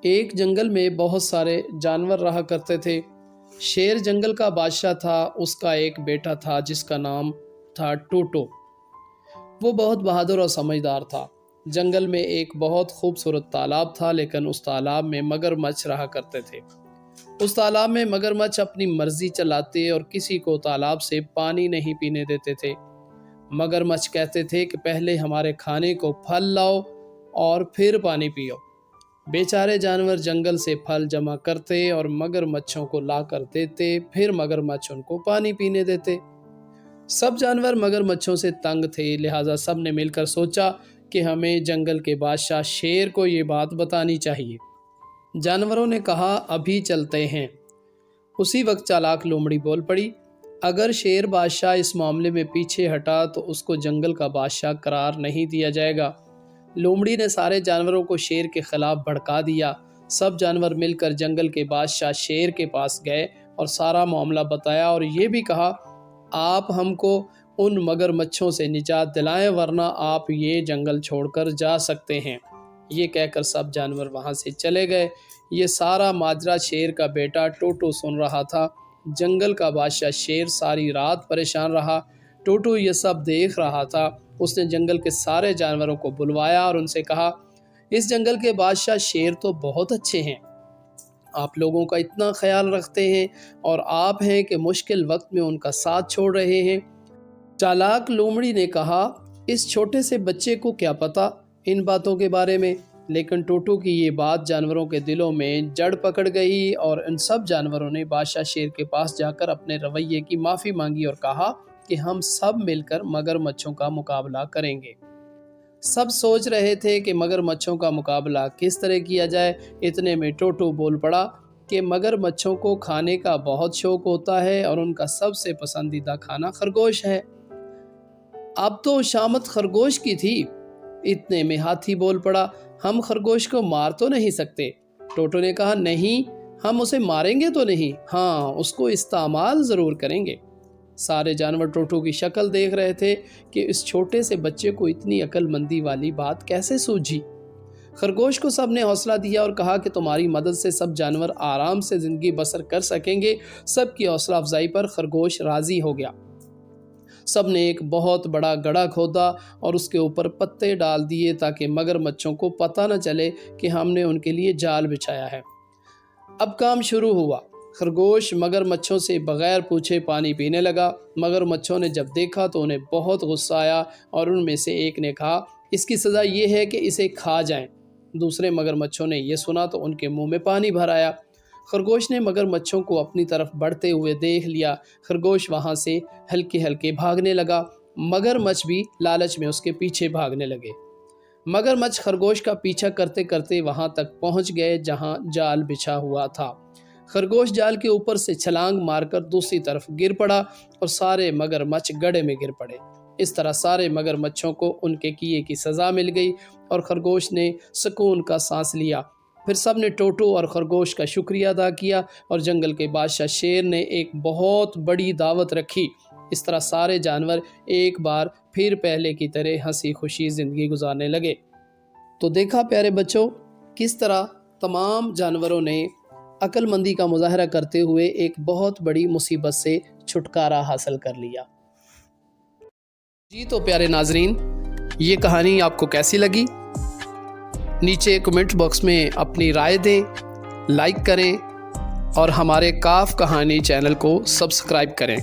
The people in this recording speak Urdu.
ایک جنگل میں بہت سارے جانور رہا کرتے تھے۔ شیر جنگل کا بادشاہ تھا۔ اس کا ایک بیٹا تھا جس کا نام تھا ٹوٹو۔ وہ بہت بہادر اور سمجھدار تھا۔ جنگل میں ایک بہت خوبصورت تالاب تھا، لیکن اس تالاب میں مگرمچھ رہا کرتے تھے۔ اس تالاب میں مگرمچھ اپنی مرضی چلاتے اور کسی کو تالاب سے پانی نہیں پینے دیتے تھے۔ مگرمچھ کہتے تھے کہ پہلے ہمارے کھانے کو پھل لاؤ اور پھر پانی پیو۔ بیچارے جانور جنگل سے پھل جمع کرتے اور مگرمچھوں کو لا کر دیتے، پھر مگرمچھ ان کو پانی پینے دیتے۔ سب جانور مگرمچھوں سے تنگ تھے، لہٰذا سب نے مل کر سوچا کہ ہمیں جنگل کے بادشاہ شیر کو یہ بات بتانی چاہیے۔ جانوروں نے کہا، ابھی چلتے ہیں۔ اسی وقت چالاک لومڑی بول پڑی، اگر شیر بادشاہ اس معاملے میں پیچھے ہٹا تو اس کو جنگل کا بادشاہ قرار نہیں دیا جائے گا۔ لومڑی نے سارے جانوروں کو شیر کے خلاف بھڑکا دیا۔ سب جانور مل کر جنگل کے بادشاہ شیر کے پاس گئے اور سارا معاملہ بتایا اور یہ بھی کہا، آپ ہم کو ان مگرمچھوں سے نجات دلائیں ورنہ آپ یہ جنگل چھوڑ کر جا سکتے ہیں۔ یہ کہہ کر سب جانور وہاں سے چلے گئے۔ یہ سارا ماجرا شیر کا بیٹا ٹوٹو سن رہا تھا۔ جنگل کا بادشاہ شیر ساری رات پریشان رہا۔ ٹوٹو یہ سب دیکھ رہا تھا۔ اس نے جنگل کے سارے جانوروں کو بلوایا اور ان سے کہا، اس جنگل کے بادشاہ شیر تو بہت اچھے ہیں، آپ لوگوں کا اتنا خیال رکھتے ہیں اور آپ ہیں کہ مشکل وقت میں ان کا ساتھ چھوڑ رہے ہیں۔ چالاک لومڑی نے کہا، اس چھوٹے سے بچے کو کیا پتا ان باتوں کے بارے میں؟ لیکن ٹوٹو کی یہ بات جانوروں کے دلوں میں جڑ پکڑ گئی اور ان سب جانوروں نے بادشاہ شیر کے پاس جا کر اپنے رویے کی معافی مانگی اور کہا کہ ہم سب مل کر مگرمچھوں کا مقابلہ کریں گے۔ سب سوچ رہے تھے کہ مگرمچھوں کا مقابلہ کس طرح کیا جائے۔ اتنے میں ٹوٹو بول پڑا کہ مگرمچھوں کو کھانے کا بہت شوق ہوتا ہے اور ان کا سب سے پسندیدہ کھانا خرگوش ہے۔ اب تو شامت خرگوش کی تھی۔ اتنے میں ہاتھی بول پڑا، ہم خرگوش کو مار تو نہیں سکتے۔ ٹوٹو نے کہا، نہیں، ہم اسے ماریں گے تو نہیں، ہاں اس کو استعمال ضرور کریں گے۔ سارے جانور ٹوٹو کی شکل دیکھ رہے تھے کہ اس چھوٹے سے بچے کو اتنی عقل مندی والی بات کیسے سوجھی۔ خرگوش کو سب نے حوصلہ دیا اور کہا کہ تمہاری مدد سے سب جانور آرام سے زندگی بسر کر سکیں گے۔ سب کی حوصلہ افزائی پر خرگوش راضی ہو گیا۔ سب نے ایک بہت بڑا گڑھا کھودا اور اس کے اوپر پتے ڈال دیے تاکہ مگرمچھوں کو پتہ نہ چلے کہ ہم نے ان کے لیے جال بچھایا ہے۔ اب کام شروع ہوا۔ خرگوش مگرمچھوں سے بغیر پوچھے پانی پینے لگا۔ مگرمچھوں نے جب دیکھا تو انہیں بہت غصہ آیا اور ان میں سے ایک نے کہا، اس کی سزا یہ ہے کہ اسے کھا جائیں۔ دوسرے مگرمچھوں نے یہ سنا تو ان کے منہ میں پانی بھر آیا۔ خرگوش نے مگرمچھوں کو اپنی طرف بڑھتے ہوئے دیکھ لیا۔ خرگوش وہاں سے ہلکے ہلکے بھاگنے لگا۔ مگرمچھ بھی لالچ میں اس کے پیچھے بھاگنے لگے۔ مگرمچھ خرگوش کا پیچھا کرتے کرتے وہاں تک پہنچ گئے جہاں جال بچھا ہوا تھا۔ خرگوش جال کے اوپر سے چھلانگ مار کر دوسری طرف گر پڑا اور سارے مگرمچھ گڑھے میں گر پڑے۔ اس طرح سارے مگرمچھوں کو ان کے کیے کی سزا مل گئی اور خرگوش نے سکون کا سانس لیا۔ پھر سب نے ٹوٹو اور خرگوش کا شکریہ ادا کیا اور جنگل کے بادشاہ شیر نے ایک بہت بڑی دعوت رکھی۔ اس طرح سارے جانور ایک بار پھر پہلے کی طرح ہنسی خوشی زندگی گزارنے لگے۔ تو دیکھا پیارے بچوں، کس طرح تمام جانوروں نے عقل مندی کا مظاہرہ کرتے ہوئے ایک بہت بڑی مصیبت سے چھٹکارا حاصل کر لیا۔ جی تو پیارے ناظرین، یہ کہانی آپ کو کیسی لگی؟ نیچے کمنٹ باکس میں اپنی رائے دیں، لائک کریں اور ہمارے کاف کہانی چینل کو سبسکرائب کریں۔